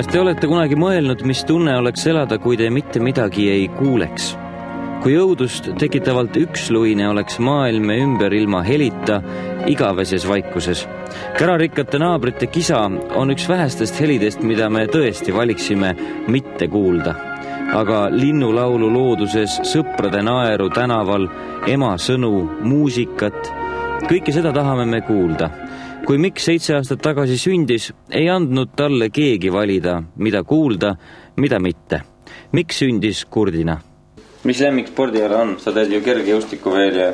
Kas te olete kunagi mõelnud, mis tunne oleks elada, kui te mitte midagi ei kuuleks? Kui õudust tekitavalt üksluine oleks maailm ümber ilma helita, igaveses vaikuses. Kärarikkate naabrite kisa on üks vähestest helidest, mida me tõesti valiksime mitte kuulda. Aga linnulaulu looduses, sõprade naeru tänaval, ema sõnu, muusikat, kõike seda tahame me kuulda. Kui Mikk 7 aastat tagasi sündis, ei andnud talle keegi valida, mida kuulda, mida mitte. Mikk sündis kurdina. Mis lemmik spordiala on? Sa teed ju kergejõustikku veel ja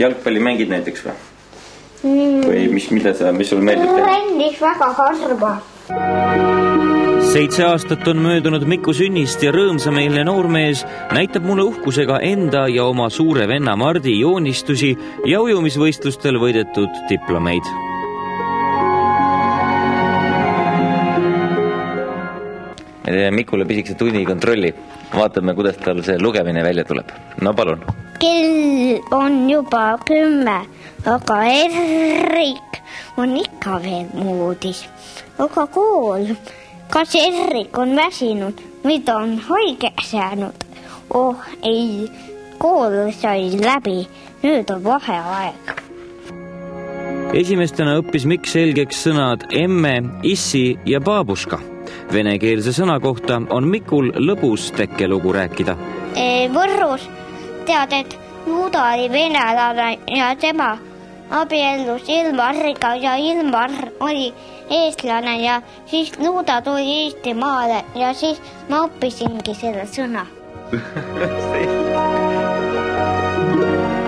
jalgpalli mängid näiteks või? Või mis sul meeldib teha? Rennis väga harva. 7 aastat on möödunud Miku sünnist ja rõõmsameelne noormees näitab mulle uhkusega enda ja oma suure venna Mardi joonistusi ja ujumisvõistlustel võidetud diplomeid. Mikule pisikese tunnikontrolli. Vaatame, kuidas tal see lugemine välja tuleb. No palun. Kell on juba 10, aga Erik on ikka veel moodis. Aga kool, kas Erik on väsinud või ta on haigeks jäänud? Oh ei, kool sai läbi, nüüd on vaheaeg. Esimestena õppis Mikk selgeks sõnad emme, issi ja baabuska. Venekeelse sõna kohta on Mikul lõbus tekkelugu rääkida. Võrrus tead, et Juuda oli venelane ja tema abiellus Ilmariga ja Ilmar oli eestlane ja siis Juuda tuli Eestimaale ja siis ma õppisingi selle sõna.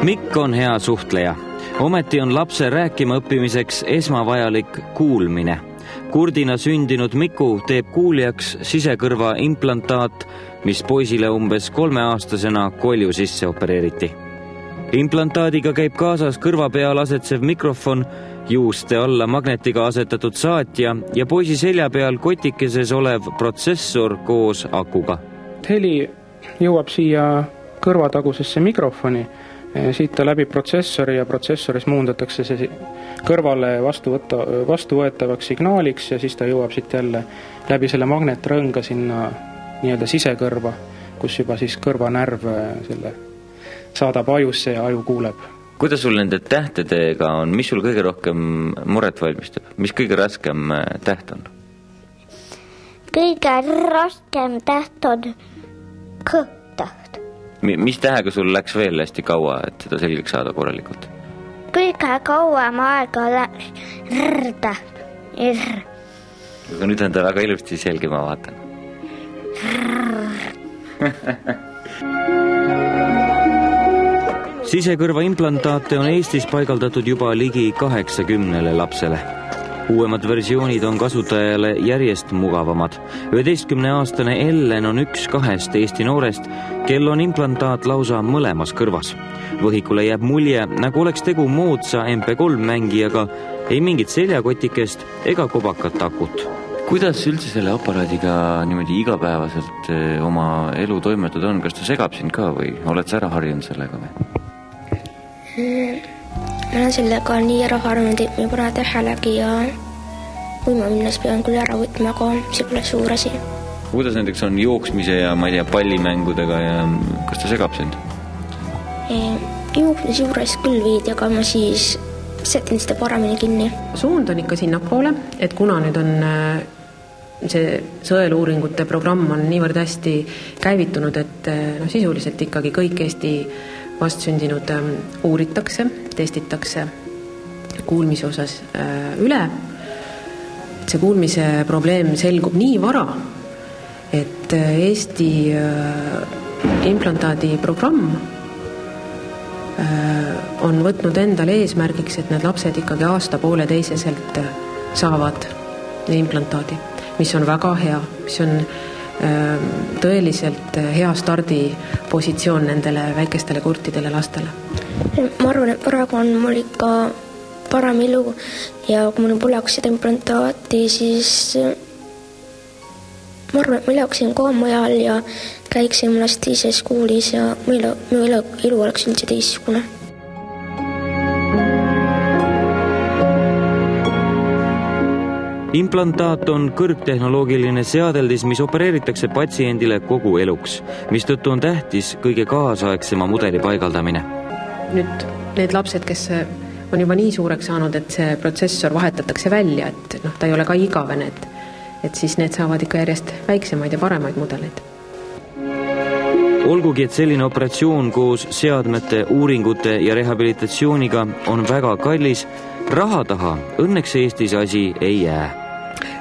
Mikk on hea suhtleja. Ometi on lapse rääkima õppimiseks esmavajalik kuulmine. Kurdina sündinud Miku teeb kuuljaks sisekõrva implantaat, mis poisile umbes 3-aastasena kolju sisse opereeriti. Implantaadiga käib kaasas kõrva peal asetsev mikrofon, juuste alla magnetiga asetatud saatja ja poisi selja peal kotikeses olev protsessor koos akuga. Heli jõuab siia kõrvatagusesse mikrofoni. Siit ta läbi protsessori ja protsessoris muundatakse see kõrvale vastuvõetavaks signaaliks ja siis ta jõuab siit jälle läbi selle magnetrõnga sinna nii-öelda sisekõrva, kus juba siis kõrvanärv selle saadab ajusse ja aju kuuleb. Kuidas sul nende tähtedega on? Mis sul kõige rohkem muret valmistab? Mis kõige raskem täht on? Kõige raskem täht on K-täht. Mis tähega sul läks veel hästi kaua, et seda selgeks saada korralikult? Kõige kauem aega läks R-täht. R. Aga nüüd on ta väga ilusti selge, ma vaatan. Sisekõrva implantaate on Eestis paigaldatud juba ligi 80 lapsele. Uuemad versioonid on kasutajale järjest mugavamad. 11-aastane Ellen on üks 2 Eesti noorest, kel on implantaat lausa mõlemas kõrvas. Võhikule jääb mulje, nagu oleks tegu moodsa MP3 mängijaga, ei mingit seljakotikest ega kobakat akut. Kuidas üldse selle aparaadiga niimoodi igapäevaselt oma elu toimetada on? Kas ta segab sind ka või oled sa ära harjunud sellega või? Ma olen sellega nii ära harjunud, et ma pole tähelegi ja uima minnes pean küll ära võtma, aga see pole suur asi. Kuidas näiteks on jooksmise ja ma ei tea, pallimängudega ja kas ta segab sind? Jooksmise juures küll veidi, aga ma siis sätin seda paremini kinni. Suund on ikka sinna poole, et kuna nüüd on see sõeluuringute programm on niivõrd hästi käivitunud, et sisuliselt ikkagi kõik Eesti vastsündinud uuritakse, testitakse kuulmise osas üle. See kuulmise probleem selgub nii vara, et Eesti implantaadi programm on võtnud endale eesmärgiks, et need lapsed ikkagi aasta-pooleteiseselt saavad implantaadi, mis on väga hea, mis on tõeliselt hea stardipositsioon nendele väikestele kurtidele lastele. Ma arvan, et praegu on mul ikka parem elu ja kui mul poleks seda implantaati, siis ma arvan, et ma elaksin ka mujal ja käiksin mõnes teises koolis ja mu elu oleks üldse teistsugune. Implantaat on kõrgtehnoloogiline seadeldis, mis opereeritakse patsiendile kogu eluks, mistõttu on tähtis kõige kaasaegsema mudeli paigaldamine. Nüüd need lapsed, kes on juba nii suureks saanud, et see protsessor vahetatakse välja, et ta ei ole ka igavene, et siis need saavad ikka järjest väiksemaid ja paremaid mudeleid. Olgugi, et selline operatsioon koos seadmete, uuringute ja rehabilitatsiooniga on väga kallis, raha taha õnneks Eestis asi ei jää.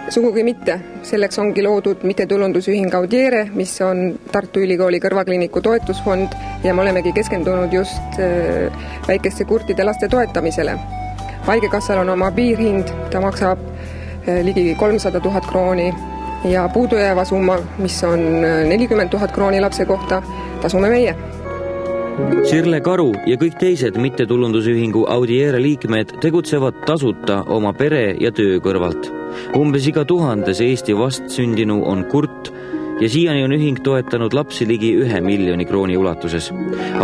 Sugugi mitte. Selleks ongi loodud mittetulundusühing Audiere, mis on Tartu Ülikooli kõrvakliiniku toetusfond ja me olemegi keskendunud just väikeste kurtide laste toetamisele. Haigekassal on oma piirhind, ta maksab ligi 300 000 krooni ja puudujääva summa, mis on 40 000 krooni lapse kohta, tasume meie. Sirle Karu ja kõik teised mittetulundusühingu Audiere liikmed tegutsevad tasuta oma pere ja töö kõrvalt. Umbes iga 1000 Eesti vastsündinu on kurt ja siiani on ühing toetanud lapsi ligi 1 miljoni krooni ulatuses.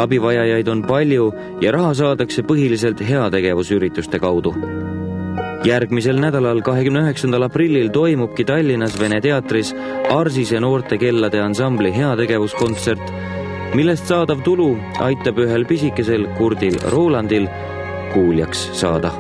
Abivajajaid on palju ja raha saadakse põhiliselt heategevusürituste kaudu. Järgmisel nädalal 29. aprillil toimubki Tallinnas Vene teatris Arsise noorte kellade ansambli heategevuskontsert, millest saadav tulu aitab ühel pisikesel kurdil Rolandil kuuljaks saada.